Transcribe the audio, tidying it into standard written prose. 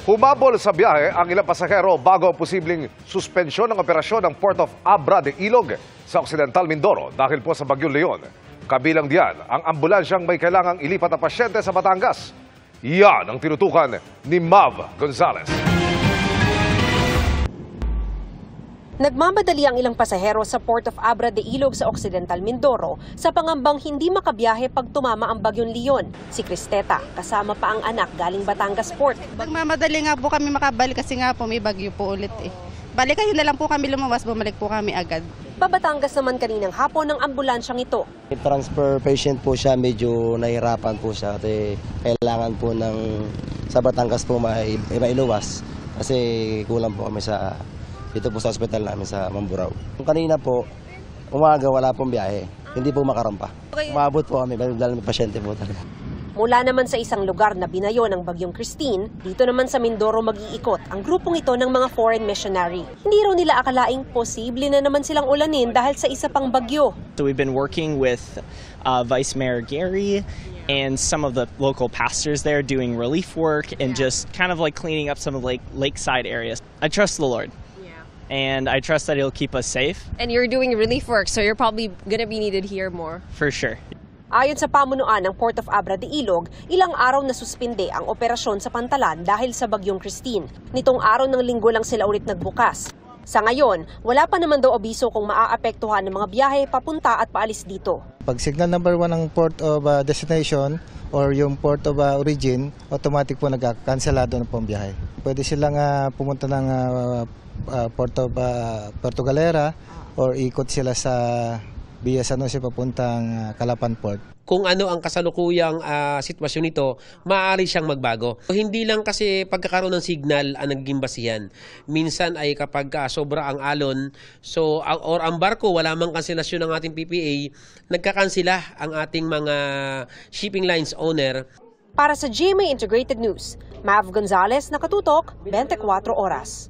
Humabol sa biyahe ang ilang pasahero bago ang posibleng suspensyon ng operasyon ng Port of Abra de Ilog sa Occidental Mindoro dahil po sa Bagyong Leon. Kabilang diyan ang ambulansyang may kailangang ilipat na pasyente sa Batangas. Yan ang tinutukan ni Mav Gonzalez. Nagmamadali ang ilang pasahero sa Port of Abra de Ilog sa Occidental Mindoro sa pangambang hindi makabiyahe pag tumama ang Bagyong Leon. Si Cristeta, kasama pa ang anak galing Batangas Port. Nagmamadali nga po kami makabalik kasi nga po may bagyo po ulit eh. Balik kayo na lang po kami lumawas, bumalik po kami agad. Pabatangas naman kaninang hapon ng ambulansyang ito. Transfer patient po siya, medyo nahirapan po siya kasi kailangan po sa Batangas po mailuwas kasi kulang po kami dito po sa ospital namin sa Mamburao. Kanina po, umaga wala pong biyahe, hindi po makarampa. Umabot po kami dahil may pasyente po talaga. Mula naman sa isang lugar na binayo ng Bagyong Christine, dito naman sa Mindoro mag-iikot ang grupong ito ng mga foreign missionary. Hindi raw nila akalaing posible na naman silang ulanin dahil sa isa pang bagyo. So we've been working with Vice Mayor Gary and some of the local pastors there doing relief work and just kind of like cleaning up some of the lakeside areas. I trust the Lord. And I trust that He'll keep us safe. And you're doing relief work, so you're probably going to be needed here more. For sure. Ayon sa pamunuan ng Port of Abra de Ilog, ilang araw na suspinde ang operasyon sa Pantalan dahil sa Bagyong Christine. Nitong araw ng Linggo lang sila ulit nagbukas. Sa ngayon, wala pa naman daw abiso kung maaapektuhan ng mga biyahe papunta at paalis dito. Pag signal number 1 ng port of destination or yung port of origin, automatic po nagkakanselado na po ang biyahe. Pwede silang pumunta ng Puerto Galera or ikot sila sa via San Jose papuntang Calapan Port. Kung ano ang kasalukuyang sitwasyon nito, maaari siyang magbago. Hindi lang kasi pagkakaroon ng signal ang naging basihan. Minsan ay kapag sobra ang alon, or ang barko, wala mang kanselasyon ng ating PPA, nagkakansela ang ating mga shipping lines owner. Para sa GMA Integrated News, Mav Gonzalez, nakatutok, 24 oras.